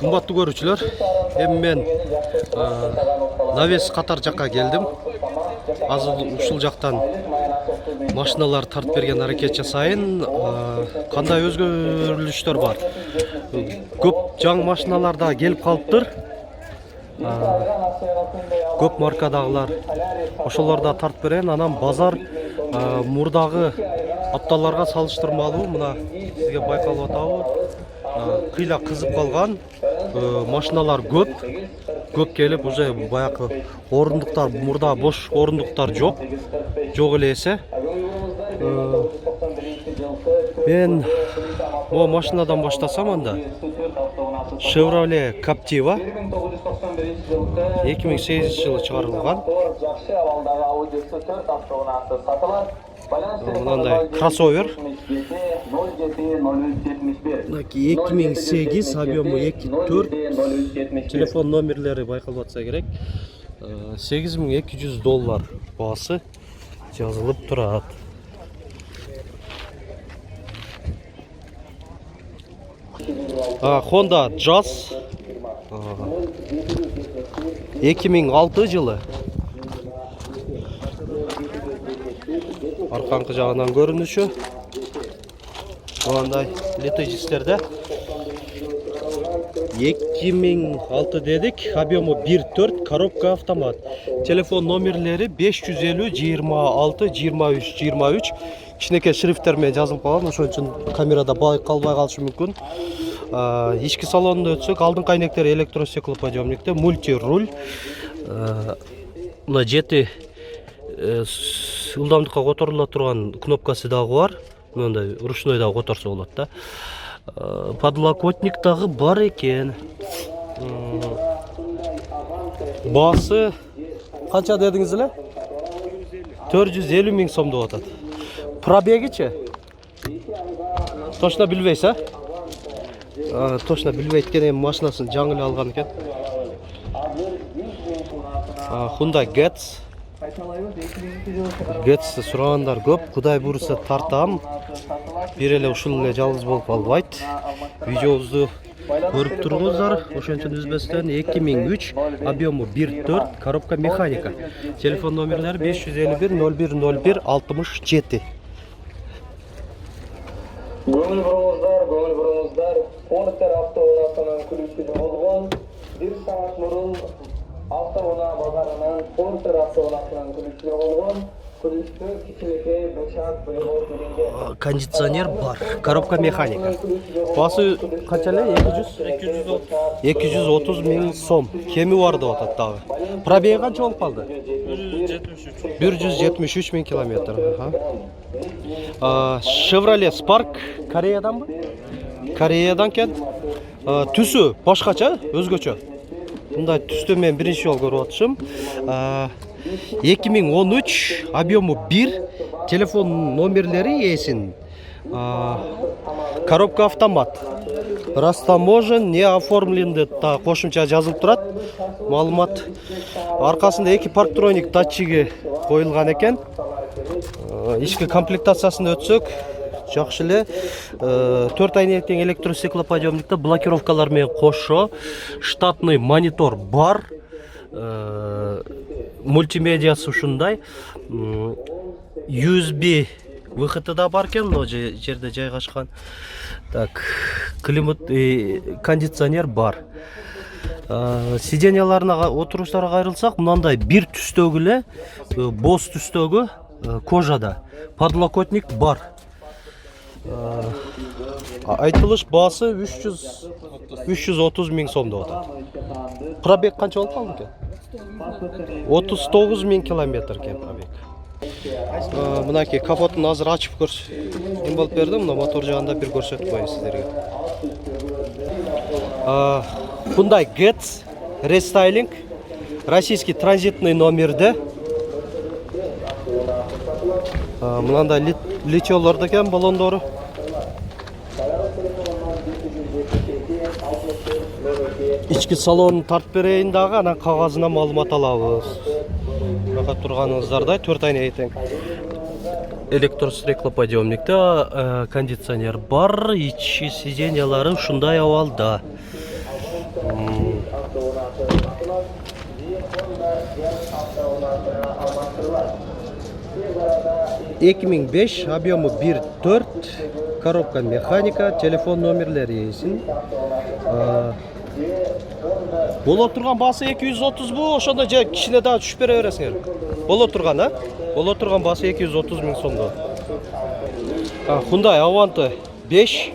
Кымбаттуу көрүүчүлөр, эми мен навес катар жакка келдим. Азыр ушул жактан машиналар тартып берген аракет жасайын. Кандай өзгөрүлүштөр бар? Көп жаңы машиналар да келип калыптыр. Көп маркадагылар ошолор да тартып берген. Анан базар мурдагы апталарга салыштырмалуу мына сизге байкалып атабы. Кыйла кызып калган машиналар көп келип уже баягы орундуктар, мурда бош орундуктар жок элесе. Мен бул машинадан баштасам анда. Chevrolet Captiva 2008 жылы чыгарылган. Мынандай кроссовер. 2008 объему 2.4. Телефон номерлери байкалып атса керек. $8200 баасы жазылып турат. Honda Jazz 2006 жылы. Арканкы жагынан көрүнүшү. Мындай летежистерде 2006 дедик, объему 1.4, коробка автомат. Телефон номерлери 550 26 23 23. Кичинекей шрифттер менен жазылып калган, ошон үчүн камерада байкалбай калышы мүмкүн. Ички салонунда өтсөк, алдыңкы айнектер электростеклоподъемникте, мульти-руль. Мына 7 ылдамдыкка которула турган кнопкасы дагы бар. Мындай ручной да которсо болот да. Подлокотник дагы бар экен. Баасы канча дедиңиз эле? 450 миң сом деп атат. Пробегичи? Точно билбейсиз, а? Точно билбейт экен, машинасын жаңы эле алган экен. Hyundai Getz. Getz сурагандар көп, Кудай буйруса тартам. Бир эле ушул эле жалгыз болуп албайт. Видеобузду көрүп туруңуздар. Ошон үчүн үзбөстөн 2003, объему 1.4, коробка механика. Телефон номерлери 551 01 01 67. Көңүл буруңуздар, Porter автоунаасынан күрүшүнү болгон 1 саат мурун автоунаа базарынан Porter автоунаасынан күрүшүнү болгон күрүштү кичинекей бычак бөлөп берилген. Кондиционер бар, коробка механика. Баасы канча эле? 230 миң сом. Кеми бар деп атат дагы. Пробеги канча болуп калды? 173 миң километр. Chevrolet Spark Кореяданбы? Кореядан кен. Түсү башкача, өзгөчө. Мындай түстү мен биринчи жолу көрүп атышым. 2013, объему 1, телефон номерлери эсин. Коробка автомат. Растаможен, не оформлен деп та кошумча жазылып турат. Маалымат. Аркасында 2 парктроник датчиги коюлган экен. Ички комплектациясын өтсөк, жакшы эле. 4 айнектен электростеклоподъемникте блокировкалар менен кошо, штатный монитор бар. Мультимедиасы ушундай. USB выходы да бар экен, но жерде жайгашкан. Так, климат, кондиционер бар. Сиденьяларына отуруштарга кайрылсак, мындай бир түстөгү эле, боз түстөгү кожада. Подлокотник бар. Айтылыш баасы 330 миң сом деп атат. Пробег канча болуп калды экен? 39 миң километр экен пробег. Мынакей капотун азыр ачып эм болуп бердим, мына мотор жагында бир көрсөтүп коеюн сиздерге. Hyundai Getz рестайлинг, российский транзитный номерде. Мынандай личиолордо экен баллондору. Ички салонун тартып берейин дагы, анан кагазына маалымат алабыз. Бака турганыңыздардай 4 айнектен электростеклоподъемникте кондиционер бар, ички сиденьялары ушундай абалда. 2005, объемы 1.4, коробка механика, телефон номерлері ейсін. Боло тұрған басы 230 бұл, ошонда же кішіне дағы түшіп бере бересіңер. Боло тұрған, а? Боло тұрған басы 230 мың сонда. Hyundai Avante 5.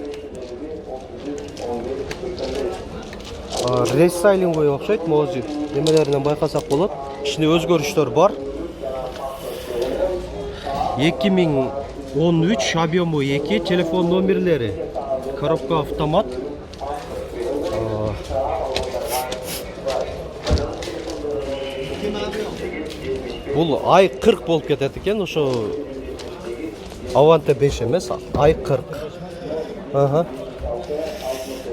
Рестайлинговый окшойт, мози немелеринен байкасак болот. Ичинде өзгөрүштөр бар. 2013, объему 2, телефон номерлери, коробка автомат. Бул ай 40 болуп кетет экен, ошо Avante 5 эмес, ай 40.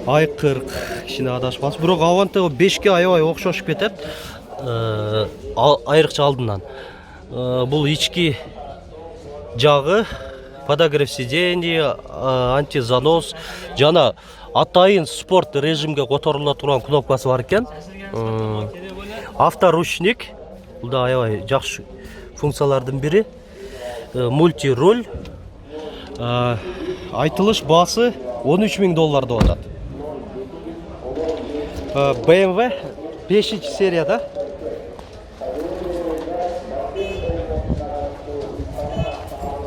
Ай 40 кичине адашпас. Бирок Avante 5ке аябай окшошуп кетет. Айрыкча алдынан. Бул ички жагы, подогрев сиденья, антизанос, жана атайын спорт режимге которула турган кнопкасы бар экен. Авторучник, бул да аябай жакшы функциялардын бири. Мультируль. Айтылыш басы $13.000 деп атат. BMW 5 серияда.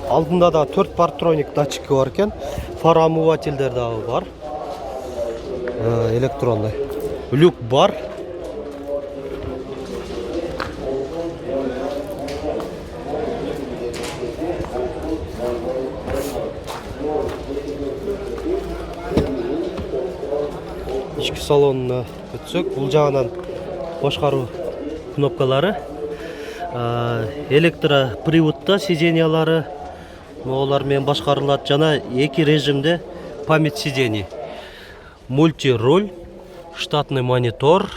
Алдында да 4 партроник датчики бар екен. Фар омывательдер дагы бар. Электронный. Люк бар. Ички салонуна өтсөк, бул жагынан башкаруу кнопкалары, электроприводта сиденьялары, олар менен башкарылат, жана эки режимде память сидений. Мультируль, штатный монитор,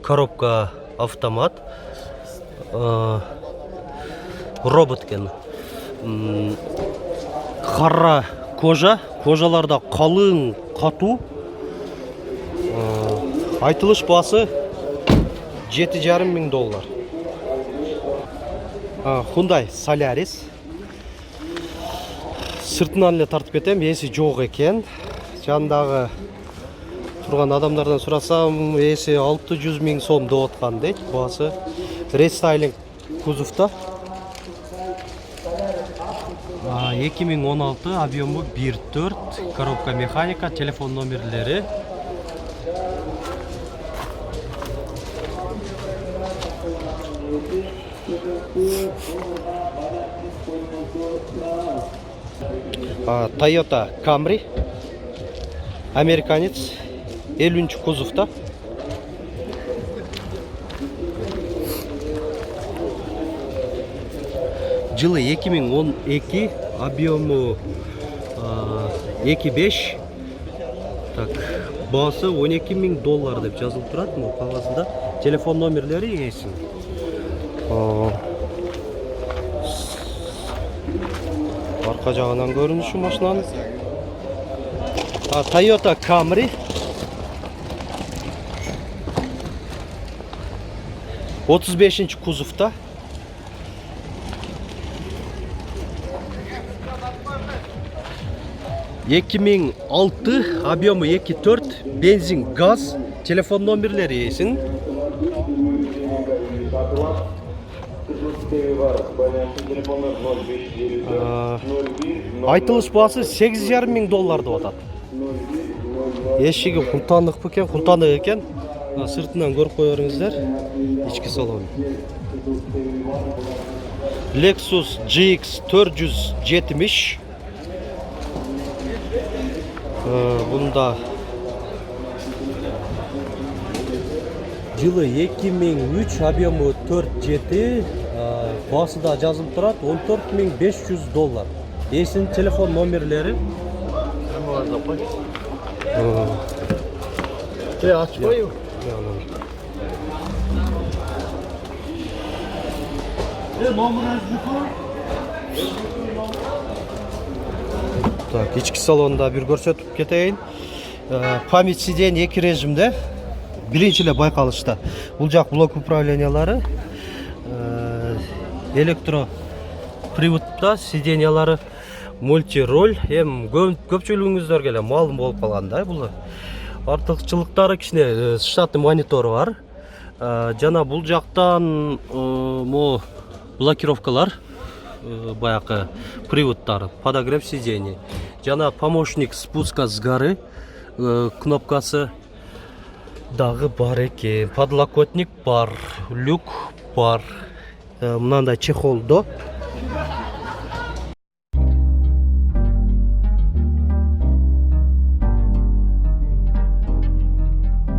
коробка автомат, робот экен. Кара кожа, кожаларда калың, катуу. Айтылыш басы $7.500. Hyundai Solaris. Сыртынан эле тартып кетем, эси жок экен. Жандагы турган адамдардан сурасам, эси 600 000 сом деп аткан дейт. Басы рестайлинг кузовта. 2016, объему 1.4, коробка механика, телефон номерлери. Toyota Camry, американец, 50-нчи кузовта. Жылы 2012, объему 2.5. Так, басы $12.000 деп жазылып турат бул кагазында. Телефон номерлери эсин. Арка жагынан көрүнүшү машинанын. Toyota Camry. 35-нчи кузовта. $2006, объему 2.4, бензин, газ, телефон номерлери эсин. Айтылыш басы $8.500 деп атат. Эшиги култандык бекен, култандык экен. Сыртынан көрүп коёруңуздар. Ички салон. Lexus GX 470. Бунда жылы 2003, объему 4.7, басыда жазылып турат $14.500. Эсин телефон номерлери. Ачпайбы? Так, ички салонда бир көрсөтүп кетейин. Память сидений эки режимде. Биринчи эле байкалышта. Бул жак блок управлениялары. электро приводта, сиденьялары мультироль. Эми көпчүлүгүңүздөргө эле маалым болуп калган да бул. Артыкчылыктары кичине штатный монитору бар. Жана бул жактан могу блокировкалар, баягы приводтары, подогрев сидений. Жана помощник спуска с горы кнопкасы дагы бар экен. Подлокотник бар, люк бар. Мынандай чехолдо